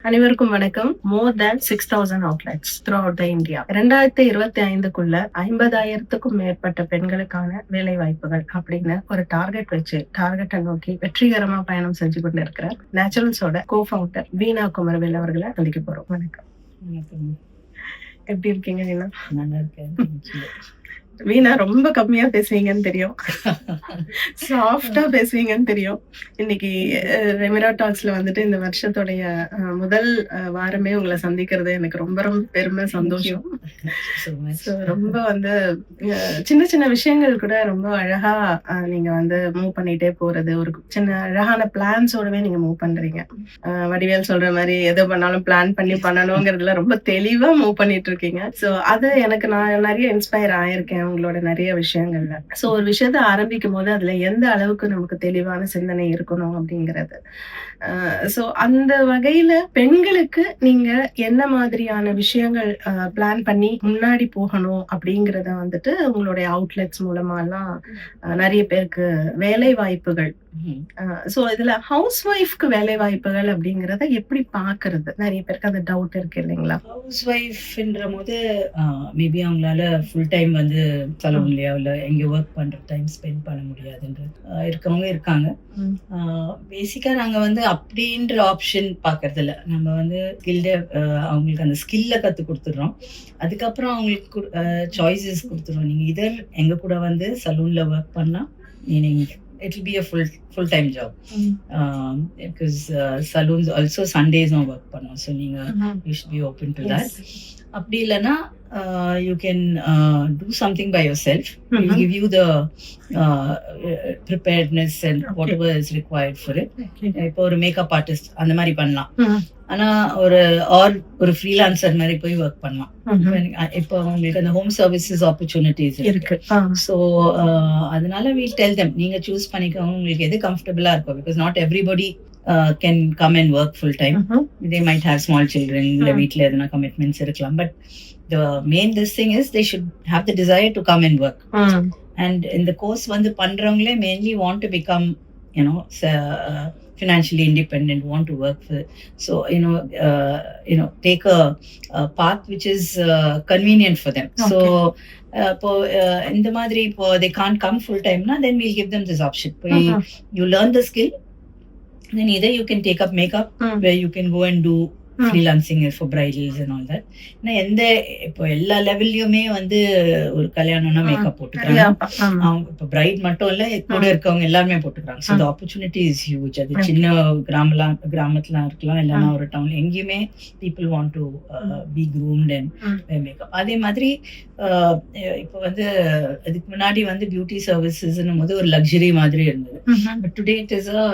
அனைவருக்கும் வணக்கம். More than 6,000 outlets throughout the India. 2025க்குள்ள 50,000க்கும் மேற்பட்ட பெண்களுக்கான வேலை வாய்ப்புகள் அப்படின்னு ஒரு டார்கெட்டை நோக்கி வெற்றிகரமா பயணம் செஞ்சு கொண்டு இருக்கிற நேச்சுரல்ஸோட கோ-ஃபவுண்டர் வீணா குமரவேல் அவர்களை சந்திக்க போறோம். வணக்கம். எப்படி இருக்கீங்க வீணா? நல்லா இருக்கேன். வீணா ரொம்ப கம்மியா பேசுவீங்கன்னு தெரியும், சாஃப்டா பேசுவீங்கன்னு தெரியும். இன்னைக்கு ரெமிரா டாக்ஸ்ல வந்துட்டு இந்த வருஷத்துடைய முதல் வாரமே உங்களை சந்திக்கிறது எனக்கு ரொம்ப ரொம்ப பெருமை, சந்தோஷம். ரொம்ப வந்து சின்ன சின்ன விஷயங்கள் கூட ரொம்ப அழகா நீங்க வந்து மூவ் பண்ணிட்டே போறது, ஒரு சின்ன அழகான பிளான்ஸோடவே நீங்க மூவ் பண்றீங்க. வடிவேல் சொல்ற மாதிரி எதோ பண்ணாலும் பிளான் பண்ணி பண்ணணுங்கிறதுல ரொம்ப தெளிவா மூவ் பண்ணிட்டு இருக்கீங்க. சோ அது எனக்கு நான் நிறைய இன்ஸ்பயர் ஆயிருக்கேன் உங்களோட நிறைய விஷயங்கள்ல. சோ ஒரு விஷயத்த ஆரம்பிக்கும் போது அதுல எந்த அளவுக்கு நமக்கு தெளிவான சிந்தனை இருக்கணும் அப்படிங்கிறது. சோ அந்த வகையில பெண்களுக்கு நீங்க என்ன மாதிரியான விஷயங்கள் பிளான் பண்ணி முன்னாடி போகணும் அப்படிங்கறத வந்துட்டு உங்களுடைய அவுட்லெட்ஸ் மூலமா எல்லாம் நிறைய பேருக்கு வேலை வாய்ப்புகள். சோ இதுல ஹவுஸ் ஒய்ஃப்க்கு வேலை வாய்ப்புகள் அப்படிங்கறத எப்படி பாக்குறது? நிறைய பேருக்கு அந்த டவுட் இருக்கு இல்லைங்களா? ஹவுஸ் ஒய்ஃப்ன்ற போது மேபி அவங்களால ஃபுல் டைம் வந்து சலூன்லயோ இல்ல எங்க ஒர்க் பண்ற டைம் ஸ்பெண்ட் பண்ண முடியாதுன்ற இருக்கவங்க இருக்காங்க. பேசிக்கா நாங்க வந்து அப்படின்ற ஆப்ஷன் பாக்குறது இல்ல. நம்ம வந்து அவங்களுக்கு அந்த ஸ்கில்ல கத்து கொடுத்துடுறோம். அதுக்கப்புறம் அவங்களுக்கு சாய்ஸஸ் கொடுத்துடுறோம். நீங்க இதர் எங்க கூட வந்து சலூன்ல ஒர்க் பண்ணா meaning it will be a full-time job. Because saloons also Sundays no work pannom, so you should be open to that. Appdi illana you can do something by yourself. We'll give you the preparedness and whatever is required for it. இப்போ ஒரு makeup artist அந்த மாதிரி பண்ணலாம். ஆனா ஒரு freelancer மாதிரி போய் work பண்ணலாம். இப்போ உங்களுக்கு அந்த ஹோம் சர்வீசஸ் ஆப்பர்ச்சுனிட்டிஸ் இருக்கு. ஸோ அதனால we'll tell them நீங்க சூஸ் பண்ணிக்கோங்க உங்களுக்கு எது கம்ஃபர்டபுளா இருக்கும். Because not everybody can come and work full time. They might have small children, இல்ல வீட்ல எதனா கமிட்மெண்ட்ஸ் இருக்கலாம். But the main thing is they should have the desire to come and work. And in the course வந்து பண்றவங்களே mainly want to become financially independent, want to work for, so take a path which is convenient for them. Okay. So இந்த மாதிரி இப்போ they can't come full time na, then we'll give them this option. You learn the skill, then either you can take up makeup where you can go and do freelancing for bridals and all that. நான் எந்த இப்போ எல்லா லெவல்லையுமே வந்து ஒரு கல்யாணம்னா makeup போட்டுக்கிறாங்க. இப்போ bright மட்டும் இல்ல, கூட இருக்கவங்க எல்லாருமே போட்டுக்கிறாங்க. So the opportunity is huge. அது சின்ன கிராமத்துல இருக்கலாம், இல்லைன்னா ஒரு டவுன், எங்கேயுமே people want to be groomed and makeup. அதே மாதிரி இப்போ வந்து அதுக்கு முன்னாடி வந்து பியூட்டி சர்வீசஸ்ன்னும் போது ஒரு லக்ஸரி மாதிரி இருந்தது. But today it is a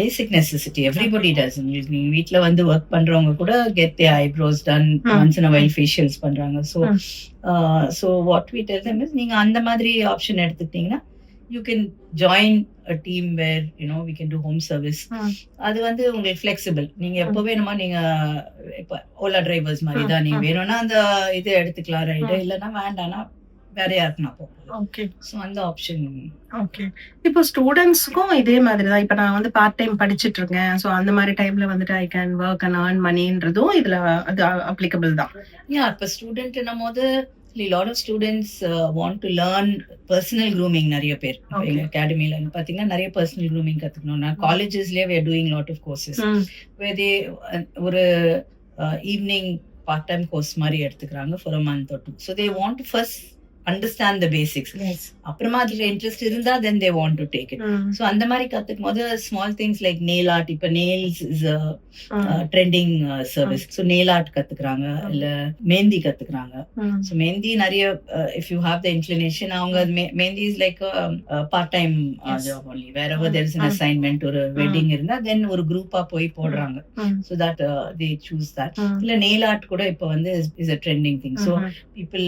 basic necessity. Everybody டஸ். நீங்க வீட்ல வந்து ஒர்க் பண்றவங்க கூட get their eyebrows done once in a while, facials பண்றாங்க. So what we tell them is நீங்க அந்த மாதிரி ஆப்ஷன் எடுத்துக்கிட்டீங்கன்னா you can join a team where we can do home service. அது வந்து உங்களுக்கு flexible. நீங்க எப்போ வேணுமா, நீங்க இப்போ ஓலா டிரைவர்ஸ் மாதிரி தான், நீங்க வேணும்னா அந்த இது எடுத்துக்கலாம் ரைடு, இல்லைன்னா வேண்டாம்னா வேற யாருக்குன்னா போகலாம். ஓகே. ஸோ அந்த ஆப்ஷன். ஓகே. இப்போ ஸ்டூடெண்ட்ஸ்க்கும் இதே மாதிரி தான். இப்போ நான் வந்து பார்ட் டைம் படிச்சுட்டு இருக்கேன், ஸோ அந்த மாதிரி டைம்ல வந்துட்டு I can work and earn மணின்றதும் இதுல அது அப்ளிகபிள் தான். இப்போ ஸ்டூடெண்ட்னும் போது lot of students want to learn personal grooming. நிறைய பேர் எங்க அகாடமில பாத்தீங்கன்னா நிறைய personal grooming கத்துக்கணும். நான் காலேஜஸ்லயே we are doing lot of courses where they ஒரு evening part time course மாதிரி எடுத்துக்கிறாங்க for a month or two. So they want to first understand the basics. அப்புறமா அதுல இன்ட்ரெஸ்ட் இருந்தா then they want to take it. So அந்த மாதிரி கத்துக்கும் போது small things like nail art, இப்ப nails is a trending service. So nail art கத்துக்கிறாங்க, இல்ல மெஹந்தி கத்துக்கிறாங்க. So மெஹந்தி நிறைய if you have the inclination, அவங்க mehndi is like a part time job only. Wherever there is an assignment or a wedding இருந்தா then ஒரு குரூப்பா போய் போடுறாங்க. So that they choose that. இல்ல nail art கூட இப்ப வந்து is a trending thing. So people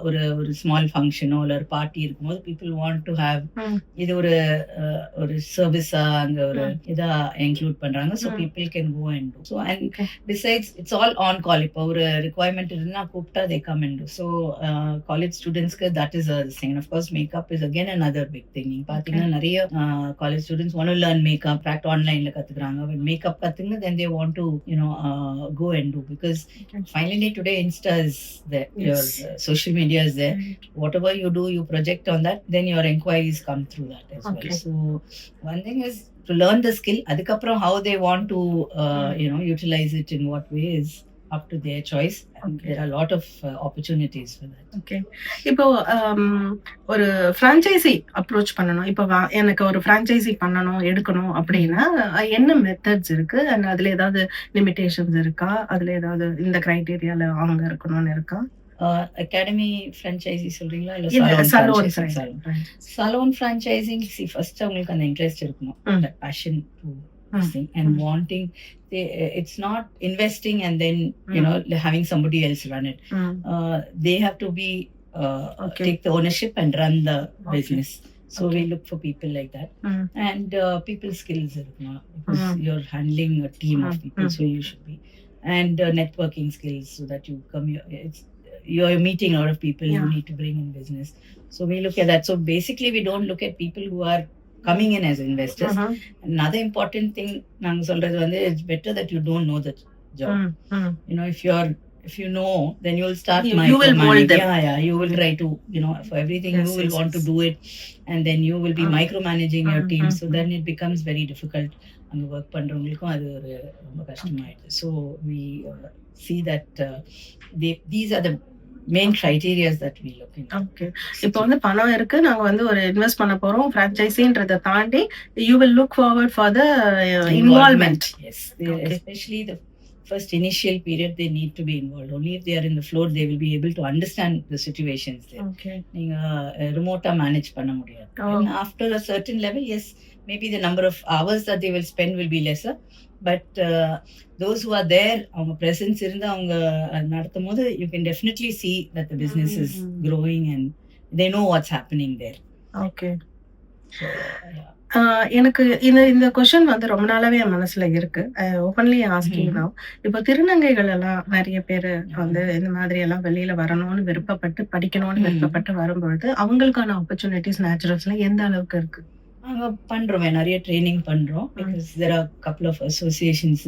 ஒரு ஸ்மால் ஃபங்க்ஷனோ இல்ல ஒரு பார்ட்டி இருக்கும்போது பீப்புள் வாண்ட் டு ஹேவ் ம். இது ஒரு சர்வீஸா அங்க ஒரு இதா இன்க்ளூட் பண்றாங்க. So people can go and do. So and Okay. Besides it's all on call. இப்போ ஒரு ரிக்வயர்மெண்ட் இருந்தா கூப்பிட்டா they come and do. So college ஸ்டூடெண்ட்ஸ்க்கு that is thing. Of course makeup is again another big thing. நீங்க பாத்தீங்கன்னா நிறைய college students one learn makeup fact ஆன்லைன்ல கத்துக்கிறாங்க. பட் மேக்கப் கத்துங்க then they want to go and do, because Okay. finally today Insta is there, Yes. your social media is there. Whatever you do, you project on that, then your inquiries come through that as Okay. well. So one thing is to learn the skill. Adukapram how they want to utilize it in what way is up to their choice, and Okay. there are a lot of opportunities for that. Okay. இப்போ ஒரு franchisee approach பண்ணணும். இப்போ எனக்கு ஒரு franchisee பண்ணணும், எடுக்கணும் அப்படின்னா என்ன மெத்தட்ஸ் இருக்கு? அண்ட் அதுல ஏதாவது லிமிடேஷன்ஸ் இருக்கா? அதுல ஏதாவது இந்த கிரைட்டீரியால அவங்க இருக்கணும்னு இருக்கா? அகாடமி ஃப்ரான்ச்சைசி சொல்றீங்களா இல்ல இல்ல, salon salon franchising? Salon franchising, see, first அவங்களுக்கு அந்த இன்ட்ரெஸ்ட் இருக்கணும், that passion to this thing, and wanting. It's not investing and then having somebody else run it. They have to be Okay. take the ownership and run the Okay. business. So Okay. we look for people like that. And people skills இருக்கணும், because Mm. you're handling a team of people, Mm. so you should be. And networking skills, so that you come here, you're meeting a lot of people you Yeah. need to bring in business. So we look at that. So basically we don't look at people who are coming in as investors. Another important thing நாங்க சொல்றது வந்து, it's better that you don't know the job. If you know, then you will start You will mold them. you will try to, for everything Yes, you will yes, want to yes. do it, and then you will be micromanaging your team. So mm. then it becomes very difficult. அங்க work பண்றவங்களுக்கும் அது ஒரு ரொம்ப கஷ்டமாயிடுது. So we see that these are the main criteria that we look into. Okay. இப்போ வந்து பணம் இருக்கு, நாங்க வந்து ஒரு இன்வெஸ்ட் பண்ண போறோம், ஃப்ரான்ச்சைசின்றத தாண்டி you will look forward for the involvement. Yes. Okay. Especially the first initial period, they need to be involved. Only if they are in the floor, they will be able to understand the situations there. Okay. நீங்க ரிமோட்டா manage பண்ண முடியாது. And after a certain level, yes, maybe the number of hours that they will spend will be lesser, but those who are there, அவங்க presence இருந்து அவங்க நடத்தும் போது, you can definitely see that the business is growing and they know what's happening there. Okay. So, yeah. எனக்கு இந்த question வந்து ரொம்ப நாளாவே என் மனசுல இருக்கு. Openly asking now. இப்போ திருநங்கைகள் எல்லாம் நிறைய பேரு வந்து இந்த மாதிரி எல்லாம் வெளியில வரணும்னு விருப்பப்பட்டு, படிக்கணும்னு விருப்பப்பட்டு வரும்பொழுது அவங்களுக்கான ஆப்பர்ச்சுனிட்டிஸ் நேச்சுரல்ஸ்ல எந்த அளவுக்கு இருக்கு? நாங்க பண்றோமே, நிறைய ட்ரைனிங் பண்றோம். Because there are couple of associations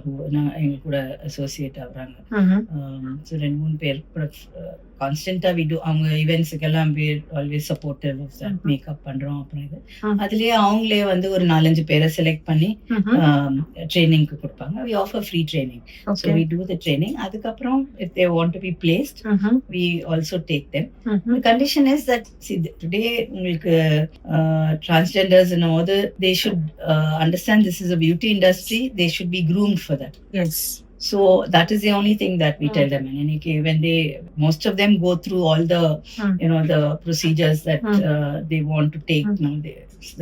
who எங்க கூட அசோசியேட் ஆகுறாங்க. ஸோ 2-3 பேர் கூட கான்ஸ்டன்டா we do. அவங்க ஈவெண்ட்ஸுக்கெல்லாம் we always supportive of that. Makeup பண்றோம். அப்புறம் இது அதுலயே அவங்களே வந்து ஒரு 4-5 பேரை செலக்ட் பண்ணி ட்ரைனிங்க்கு கொடுப்பாங்க. we offer free training. So we do the training. அதுக்கப்புறம் if they want to be placed, we also take them. The condition is that, see, today உங்களுக்கு transgenders and all, they should understand this is a beauty industry. They should be groomed for that. Yes. So that is the only thing that we tell them. And when most of them go through all the the procedures that they want to take.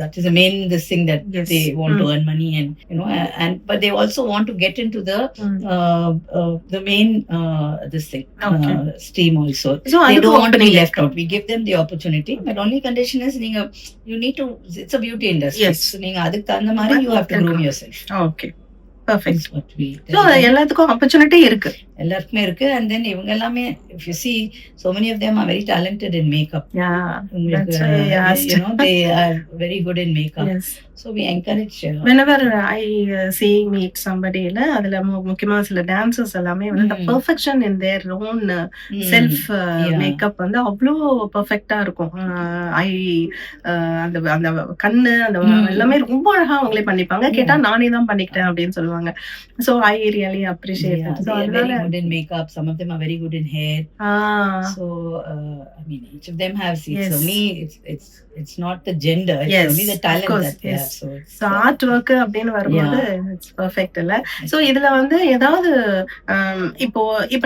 That is the main thing that Yes. they want to earn money, and but they also want to get into the main this thing Okay. stream also. So They அதுக்கு don't want to be opening left out. We give them the opportunity, but only condition is you need to. It's a beauty industry. Yes. So அதுக்கு தகுந்த மாதிரி you have to groom yourself. Okay. Perfect. That's what we So எல்லாத்துக்கும் opportunity இருக்கு. எல்லாருக்குமே இருக்கு. And then இவங்க எல்லாமே, if you see, so many of them are very talented in makeup. Yeah. உங்களுக்கு, That's why I asked. they are very good in makeup. Yes. So we encourage. Whenever I meet somebody, அதுல முக்கியமா சில dancers எல்லாமே வந்து the perfection in their own self makeup வந்து அவ்வளோ பெர்ஃபெக்ட்டா இருக்கும். அந்த அந்த கண்ணு அந்த எல்லாமே ரொம்ப அழகா அவங்களே பண்ணிப்பாங்க. கேட்டா நானே தான் பண்ணிக்கிட்டேன் அப்படின்னு சொல்லுவாங்க. So I really appreciate that. They are very good in makeup. Some of them are very good in hair. So I mean, each of them have seats. Yes. So me, it's not the gender. It's Yes, only the talent of course, that they yes. have. So it's art work அப்படின்னு வரும்போது it's perfect இல்ல. So இதுல வந்து ஏதாவது இப்போ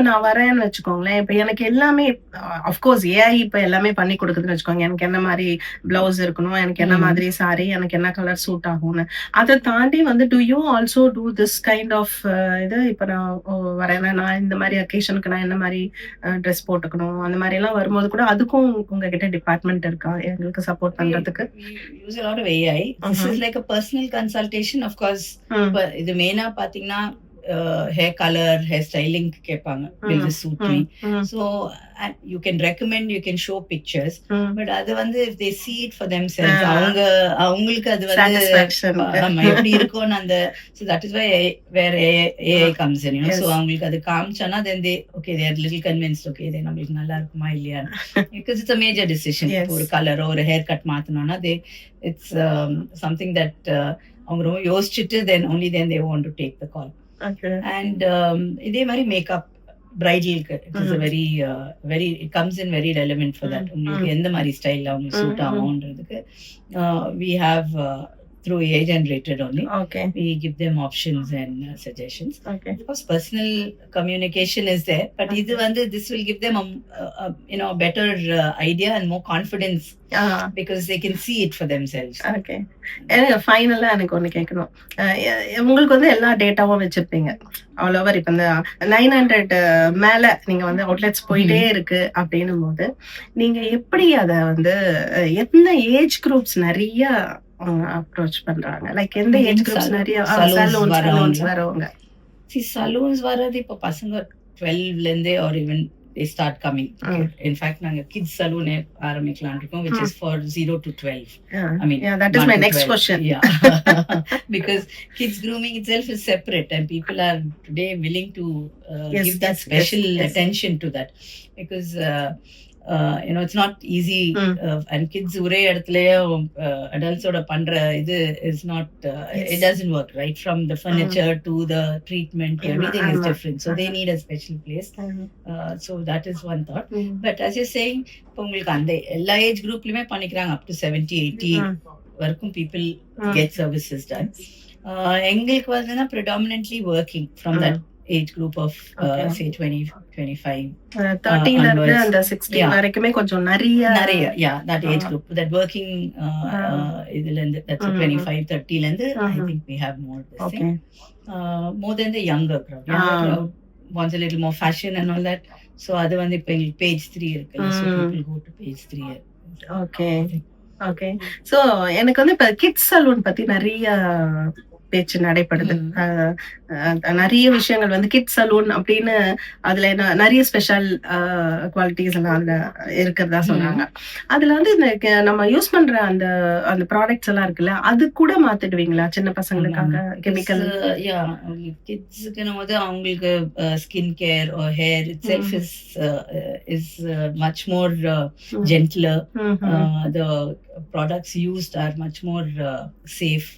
நான் வரேன்னு வச்சுக்கோங்களேன். இப்ப எனக்கு எல்லாமே அஃப்கோர்ஸ் ஏஐ இப்ப எல்லாமே பண்ணி கொடுக்குதுன்னு வச்சுக்கோங்க. எனக்கு என்ன மாதிரி பிளவுஸ் இருக்கணும், எனக்கு என்ன மாதிரி சாரி, எனக்கு என்ன கலர் சூட் ஆகும்னு. அதை தாண்டி வந்து do you also do this kind of இது இப்ப நான் வரேன், நான் இந்த மாதிரி அக்கேஷனுக்கு நான் என்ன மாதிரி ட்ரெஸ் போட்டுக்கணும் அந்த மாதிரி எல்லாம் வரும்போது கூட அதுக்கும் உங்ககிட்ட டிபார்ட்மெண்ட் இருக்கா எங்களுக்கு சப்போர்ட் பண்றதுக்கு? We use a lot of AI. This is like a personal consultation, of course. இது மெயினா பாத்தீங்கன்னா hair color, hair styling கேட்பாங்க. Will this suit me? So you can recommend, you can show pictures, but அது வந்து if they see it for themselves, அவங்களுக்கு அது வந்து எப்படி இருக்கும்னு அந்த, so that is why where AI comes in, you know. So அவங்களுக்கு அது காமிச்சானா then they are little convinced, okay then நம்மளுக்கு நல்லா இருக்குமா இல்லையா, because it's a major decision. ஒரு கலரோ ஒரு ஹேர் கட் மாத்தணும்னா it's something that அவங்க ரொம்ப யோசிச்சுட்டு then only then they want to take the call. Okay. And இதே மாதிரி மேக்கப் பிரைடலுக்கு it is very it comes in very relevant for that. உங்களுக்கு எந்த மாதிரி ஸ்டைல்ல உங்களுக்கு suit ஆகும்ன்றதுக்கு we have through AI generated only. Okay. We give them options and suggestions. Okay. Of course personal communication is there, but இது வந்து this will give them a better idea and more confidence because they can see it for themselves. Okay. எனக்கு ஃபைனலா எனக்கு ஒண்ணு கேட்கணும். உங்களுக்கு வந்து எல்லா டேட்டாவும் வச்சிருப்பீங்க ஆல் ஓவர். இப்ப இந்த 900 மேல நீங்க வந்து அவுட்லெட்ஸ் போயிட்டே இருக்கு அப்படின்னும் போது நீங்க எப்படி அத வந்து எந்த ஏஜ் குரூப்ஸ் நிறைய அப்ரோச் பண்றாங்க? லைக் எந்த ஏஜ் குரூப்ஸ் நிறைய சலூன்ஸ் வரவங்க? சலூன்ஸ் வர்றது இப்போ பசங்க 12ல இருந்தே or even they start coming. In fact நாங்க kids saloon ஆரம்பிக்கலாம் இருக்கோம், which is for 0 to 12. I mean that is my next question. Because kids grooming itself is separate and people are today willing to give that special attention to that, because it's not easy. And kids ஒரே இடத்துலயே adults ஓட பண்ற இது is not it doesn't work, right? From the furniture to the treatment, everything is different, so they need a special place. So that is one thought. But as you're saying, இப்போ உங்களுக்கு அந்த எல்லா age குரூப்லயுமே பண்ணிக்கிறாங்க up to 70-80 வரைக்கும் people get services done. எங்களுக்கு வந்து predominantly working from that age group of say 20-25 13 ல இருந்து அந்த 16 வரைக்குமே கொஞ்சம் நிறைய that age group, that working இதுல இருந்து that's 25-30 ல இருந்து I think we have more this thing. More than the younger crowd wants a little more fashion and all that, so அது வந்து இப்ப page 3 இருக்குல்ல, so people go to page 3. Okay. So எனக்கு வந்து இப்ப கிட்ஸ் சலூன் பத்தி நிறைய பேச்சு நடைபெறுது. நிறைய விஷயங்கள் வந்து கிட்ஸ் சலூன் அப்படின்னு அதுல நிறைய ஸ்பெஷல் குவாலிட்டிஸ் எல்லாம் அதுல இருக்கிறதா சொன்னாங்க. அதுல வந்து இந்த நம்ம யூஸ் பண்ற அந்த அந்த ப்ராடக்ட்ஸ் எல்லாம் இருக்குல்ல, அது கூட மாத்திடுவீங்களா சின்ன பசங்களுக்காக? கெமிக்கல் கிட்ஸ்க்கு வந்து அவங்களுக்கு skin care or hair itself is much more gentler. The products used are much more safe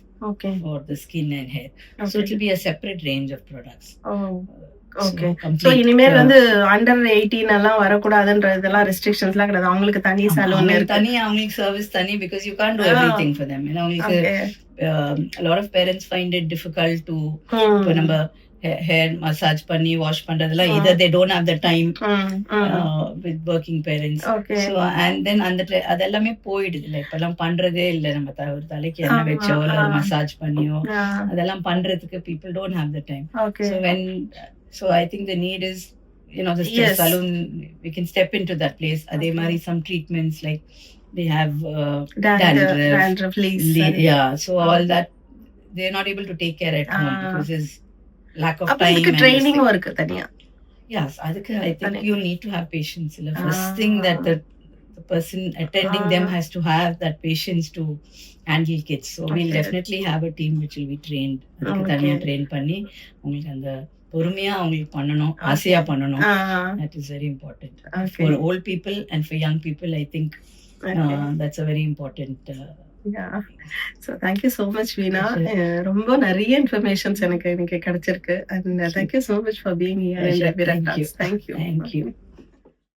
for the skin and hair. So it will be a separate range of products. Okay. So இனிமேல் வந்து under 18 எல்லாம் வரக்கூடாதுன்றதெல்லாம் ரெஸ்ட்ரிக்ஷன்ஸ்லாம் கிடையாது. அவங்களுக்கு தனி salon இருக்கு, தனி அவங்களுக்கு service தனி, because you can't do everything for them. அவங்களுக்கு a lot of parents find it difficult to இப்போ நம்ம hair massage பண்ணி வாஷ் பண்றதெல்லாம் either they don't have the time with working parents. So and then அந்த அதெல்லாமே போயிடுது. இப்ப எல்லாம் பண்றதே இல்ல. நம்ம ஒரு தலைக்கு எண்ணெய் வச்சோ இல்ல மசாஜ் பண்ணியோ அதெல்லாம் பண்றதுக்கு people don't have the time. So I think the need is, the salon, we can step into that place. அதே மாதிரி some treatments like they have dandruff, so all that they're not able to take care at home because there's lack of time. அதுக்கு training இருக்கு தனியா? Yes, அதுக்கு I think you need to have patience. The first thing that the person attending them has to have that patience to handle kids. So we'll definitely have a team which will be trained. அதுக்கு தனியா train பண்ணி உங்களுக்கு அந்த பொறுமையா அவங்களுக்கு பண்ணணும், ஆசையா பண்ணணும். That is very important for old people and for young people. I think that's a very important So thank you so much Veena. ரொம்ப நிறைய இன்ஃபர்மேஷன்ஸ் எனக்கு கிடைச்சிருக்கு and thank you so much for being here in Revira Talks. Thank you.